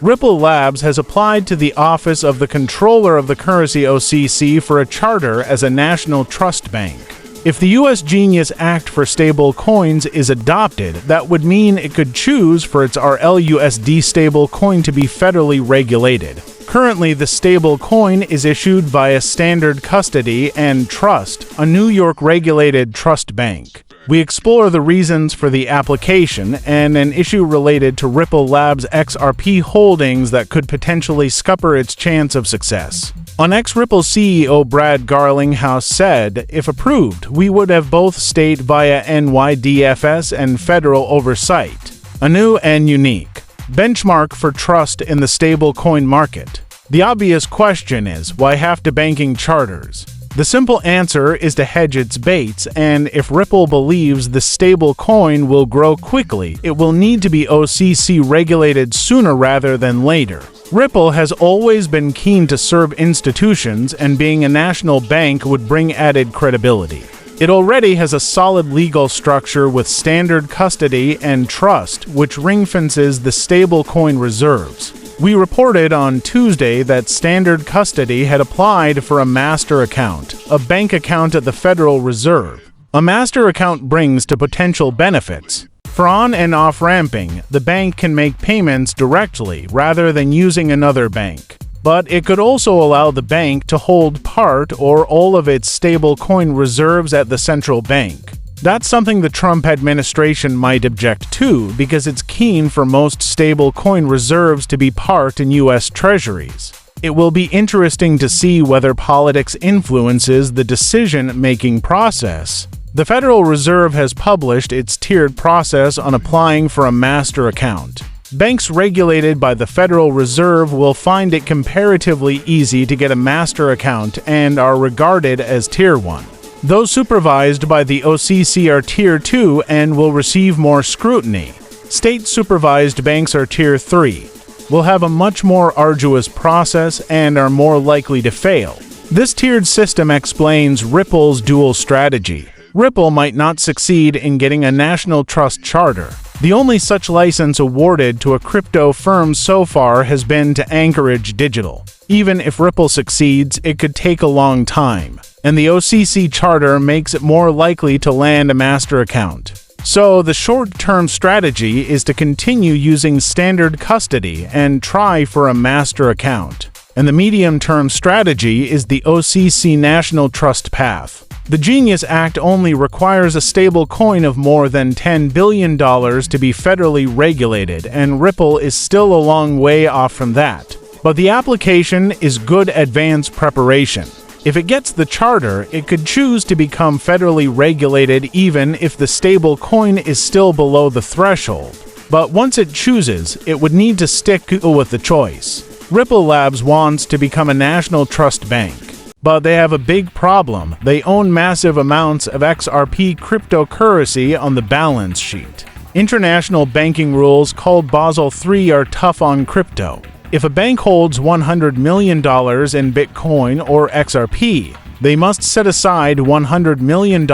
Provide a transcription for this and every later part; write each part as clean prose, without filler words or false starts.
Ripple Labs has applied to the Office of the Controller of the Currency (OCC) for a charter as a national trust bank. If the U.S. Genius Act for stablecoins is adopted, that would mean it could choose for its RLUSD stablecoin to be federally regulated. Currently, the stablecoin is issued via Standard Custody and Trust, a New York-regulated trust bank. We explore the reasons for the application and an issue related to Ripple Labs' XRP holdings that could potentially scupper its chance of success. On X, Ripple CEO Brad Garlinghouse said, "If approved, we would have both state via NYDFS and federal oversight, a new and unique benchmark for trust in the stablecoin market." The obvious question is, why have to banking charters? The simple answer is to hedge its bets, and if Ripple believes the stablecoin will grow quickly, it will need to be OCC regulated sooner rather than later. Ripple has always been keen to serve institutions, and being a national bank would bring added credibility. It already has a solid legal structure with Standard Custody and Trust, which ring-fences the stablecoin reserves. We reported on Tuesday that Standard Custody had applied for a master account, a bank account at the Federal Reserve. A master account brings to potential benefits. For on- and off-ramping, the bank can make payments directly rather than using another bank. But it could also allow the bank to hold part or all of its stablecoin reserves at the central bank. That's something the Trump administration might object to because it's keen for most stablecoin reserves to be parked in U.S. treasuries. It will be interesting to see whether politics influences the decision-making process. The Federal Reserve has published its tiered process on applying for a master account. Banks regulated by the Federal Reserve will find it comparatively easy to get a master account and are regarded as Tier 1. Those supervised by the OCC are Tier 2 and will receive more scrutiny. State-supervised banks are Tier 3, will have a much more arduous process and are more likely to fail. This tiered system explains Ripple's dual strategy. Ripple might not succeed in getting a national trust charter. The only such license awarded to a crypto firm so far has been to Anchorage Digital. Even if Ripple succeeds, it could take a long time, and the OCC charter makes it more likely to land a master account. So the short-term strategy is to continue using Standard Custody and try for a master account. And the medium-term strategy is the OCC National Trust path. The Genius Act only requires a stable coin of more than $10 billion to be federally regulated, and Ripple is still a long way off from that. But the application is good advance preparation. If it gets the charter, it could choose to become federally regulated even if the stable coin is still below the threshold. But once it chooses, it would need to stick with the choice. Ripple Labs wants to become a national trust bank. But they have a big problem. They own massive amounts of XRP cryptocurrency on the balance sheet. International banking rules called Basel III are tough on crypto. If a bank holds $100 million in Bitcoin or XRP, they must set aside $100 million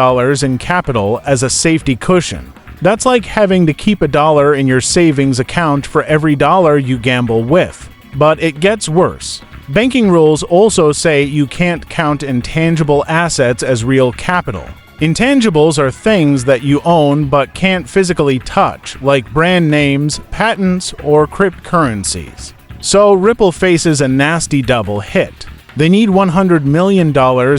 in capital as a safety cushion. That's like having to keep $1 in your savings account for every dollar you gamble with. But it gets worse. Banking rules also say you can't count intangible assets as real capital. Intangibles are things that you own but can't physically touch, like brand names, patents, or cryptocurrencies. So Ripple faces a nasty double hit. They need $100 million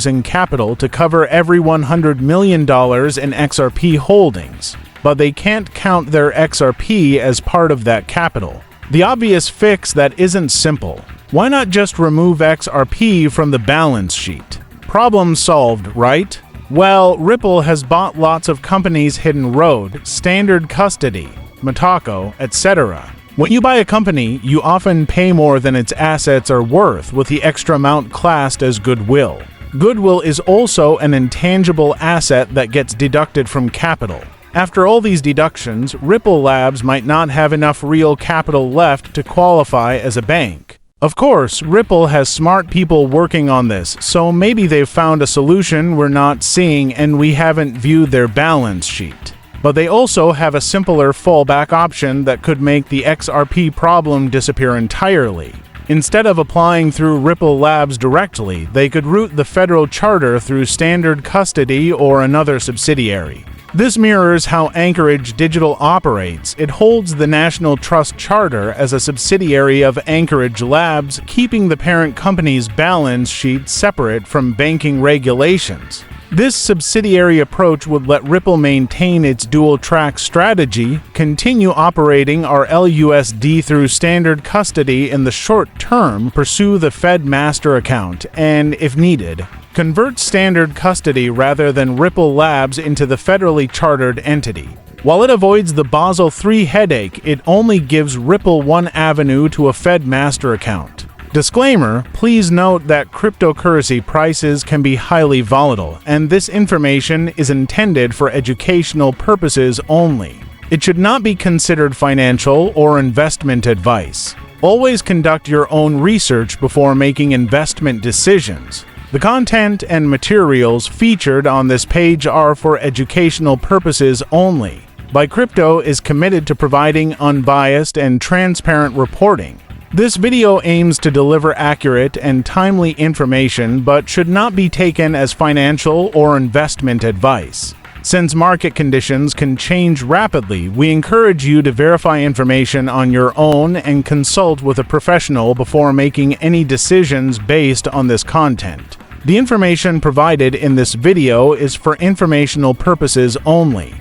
in capital to cover every $100 million in XRP holdings, but they can't count their XRP as part of that capital. The obvious fix that isn't simple. Why not just remove XRP from the balance sheet? Problem solved, right? Well, Ripple has bought lots of companies Hidden Road, Standard Custody, Mataco, etc. When you buy a company, you often pay more than its assets are worth, with the extra amount classed as goodwill. Goodwill is also an intangible asset that gets deducted from capital. After all these deductions, Ripple Labs might not have enough real capital left to qualify as a bank. Of course, Ripple has smart people working on this, so maybe they've found a solution we're not seeing and we haven't viewed their balance sheet. But they also have a simpler fallback option that could make the XRP problem disappear entirely. Instead of applying through Ripple Labs directly, they could route the federal charter through standard custody or another subsidiary. This mirrors how Anchorage Digital operates. It holds the National Trust Charter as a subsidiary of Anchorage Labs, keeping the parent company's balance sheet separate from banking regulations. This subsidiary approach would let Ripple maintain its dual-track strategy, continue operating RLUSD through standard custody in the short term, pursue the Fed master account, and, if needed, convert standard custody rather than Ripple Labs into the federally chartered entity. While it avoids the Basel III headache, it only gives Ripple one avenue to a Fed master account. Disclaimer, please note that cryptocurrency prices can be highly volatile, and this information is intended for educational purposes only. It should not be considered financial or investment advice. Always conduct your own research before making investment decisions. The content and materials featured on this page are for educational purposes only. Buy Crypto is committed to providing unbiased and transparent reporting. This video aims to deliver accurate and timely information but should not be taken as financial or investment advice. Since market conditions can change rapidly, we encourage you to verify information on your own and consult with a professional before making any decisions based on this content. The information provided in this video is for informational purposes only.